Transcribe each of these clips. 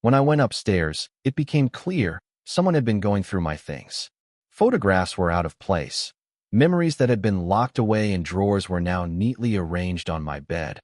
When I went upstairs, it became clear someone had been going through my things. Photographs were out of place. Memories that had been locked away in drawers were now neatly arranged on my bed,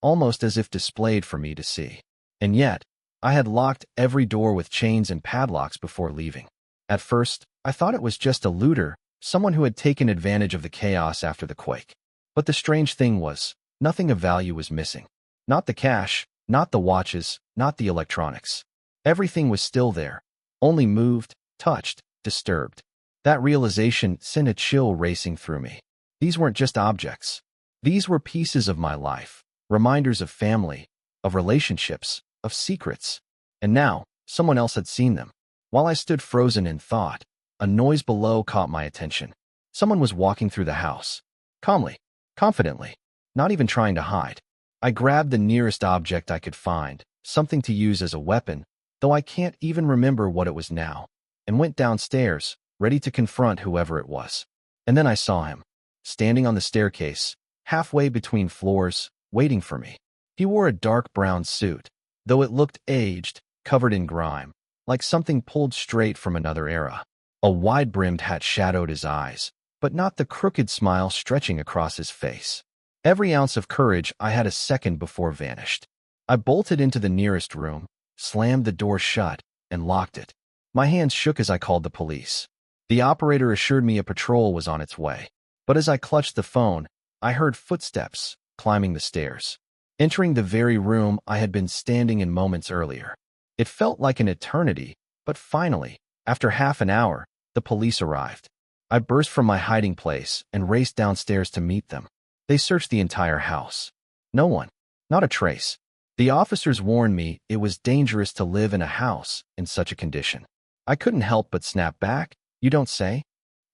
almost as if displayed for me to see. And yet, I had locked every door with chains and padlocks before leaving. At first, I thought it was just a looter, someone who had taken advantage of the chaos after the quake. But the strange thing was, nothing of value was missing. Not the cash, not the watches, not the electronics. Everything was still there, only moved, touched, disturbed. That realization sent a chill racing through me. These weren't just objects. These were pieces of my life, reminders of family, of relationships, of secrets. And now, someone else had seen them. While I stood frozen in thought, a noise below caught my attention. Someone was walking through the house. Calmly, confidently, not even trying to hide. I grabbed the nearest object I could find, something to use as a weapon, though I can't even remember what it was now, and went downstairs, ready to confront whoever it was. And then I saw him, standing on the staircase, halfway between floors, waiting for me. He wore a dark brown suit, though it looked aged, covered in grime, like something pulled straight from another era. A wide-brimmed hat shadowed his eyes, but not the crooked smile stretching across his face. Every ounce of courage I had a second before vanished. I bolted into the nearest room, slammed the door shut, and locked it. My hands shook as I called the police. The operator assured me a patrol was on its way. But as I clutched the phone, I heard footsteps climbing the stairs, entering the very room I had been standing in moments earlier. It felt like an eternity, but finally, after half an hour, the police arrived. I burst from my hiding place and raced downstairs to meet them. They searched the entire house. No one, not a trace. The officers warned me it was dangerous to live in a house in such a condition. I couldn't help but snap back, "You don't say?"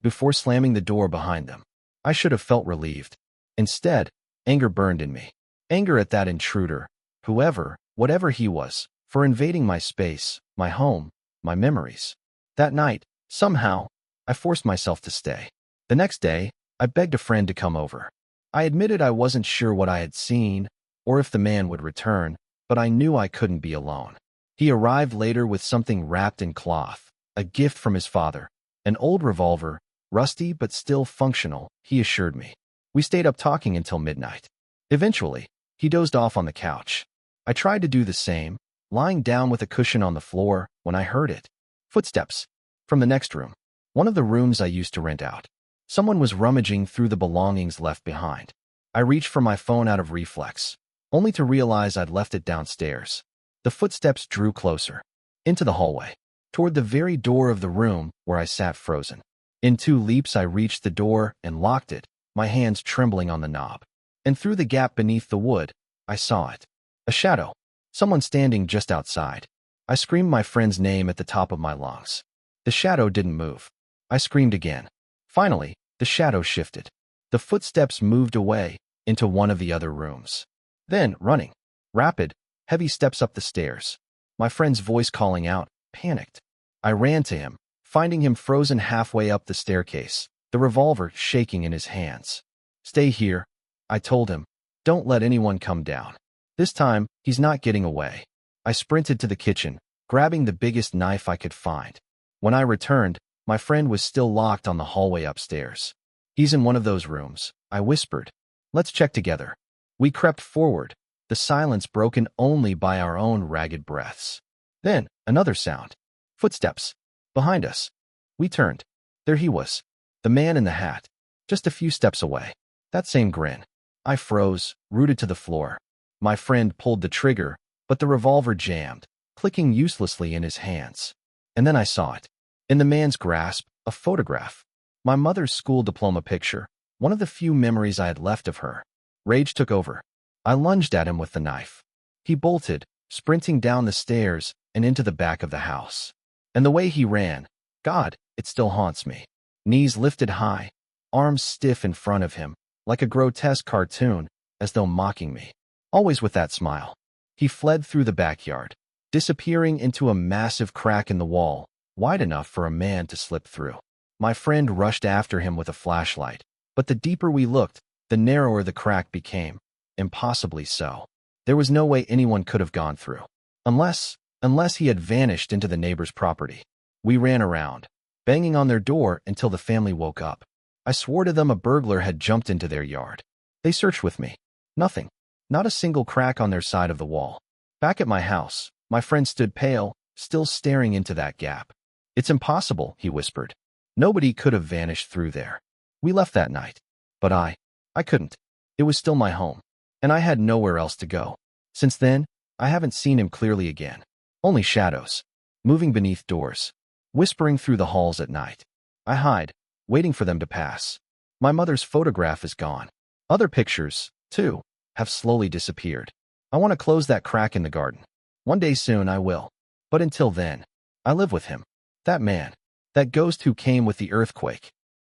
before slamming the door behind them. I should have felt relieved. Instead, anger burned in me. Anger at that intruder, whatever he was, for invading my space, my home, my memories. That night, somehow, I forced myself to stay. The next day, I begged a friend to come over. I admitted I wasn't sure what I had seen, or if the man would return, but I knew I couldn't be alone. He arrived later with something wrapped in cloth, a gift from his father, an old revolver, rusty but still functional, he assured me. We stayed up talking until midnight. Eventually, he dozed off on the couch. I tried to do the same, lying down with a cushion on the floor, when I heard it. Footsteps. From the next room. One of the rooms I used to rent out. Someone was rummaging through the belongings left behind. I reached for my phone out of reflex, only to realize I'd left it downstairs. The footsteps drew closer, into the hallway, toward the very door of the room where I sat frozen. In 2 leaps I reached the door and locked it, my hands trembling on the knob. And through the gap beneath the wood, I saw it. A shadow. Someone standing just outside. I screamed my friend's name at the top of my lungs. The shadow didn't move. I screamed again. Finally, the shadow shifted. The footsteps moved away into one of the other rooms. Then, running, rapid, heavy steps up the stairs. My friend's voice calling out, panicked. I ran to him, finding him frozen halfway up the staircase, the revolver shaking in his hands. "Stay here," I told him. "Don't let anyone come down. This time, he's not getting away." I sprinted to the kitchen, grabbing the biggest knife I could find. When I returned, my friend was still locked on the hallway upstairs. "He's in one of those rooms," I whispered. "Let's check together." We crept forward, the silence broken only by our own ragged breaths. Then, another sound. Footsteps. Behind us. We turned. There he was. The man in the hat. Just a few steps away. That same grin. I froze, rooted to the floor. My friend pulled the trigger, but the revolver jammed, clicking uselessly in his hands. And then I saw it. In the man's grasp, a photograph. My mother's school diploma picture, one of the few memories I had left of her. Rage took over. I lunged at him with the knife. He bolted, sprinting down the stairs and into the back of the house. And the way he ran, God, it still haunts me. Knees lifted high, arms stiff in front of him, like a grotesque cartoon, as though mocking me. Always with that smile. He fled through the backyard, disappearing into a massive crack in the wall, wide enough for a man to slip through. My friend rushed after him with a flashlight, but the deeper we looked, the narrower the crack became. Impossibly so. There was no way anyone could have gone through. Unless unless he had vanished into the neighbor's property. We ran around, banging on their door until the family woke up. I swore to them a burglar had jumped into their yard. They searched with me. Nothing. Not a single crack on their side of the wall. Back at my house, my friend stood pale, still staring into that gap. "It's impossible," he whispered. "Nobody could have vanished through there." We left that night. But I couldn't. It was still my home, and I had nowhere else to go. Since then, I haven't seen him clearly again. Only shadows, moving beneath doors, whispering through the halls at night. I hide, waiting for them to pass. My mother's photograph is gone. Other pictures, too, have slowly disappeared. I want to close that crack in the garden. One day soon I will. But until then, I live with him. That man. That ghost who came with the earthquake.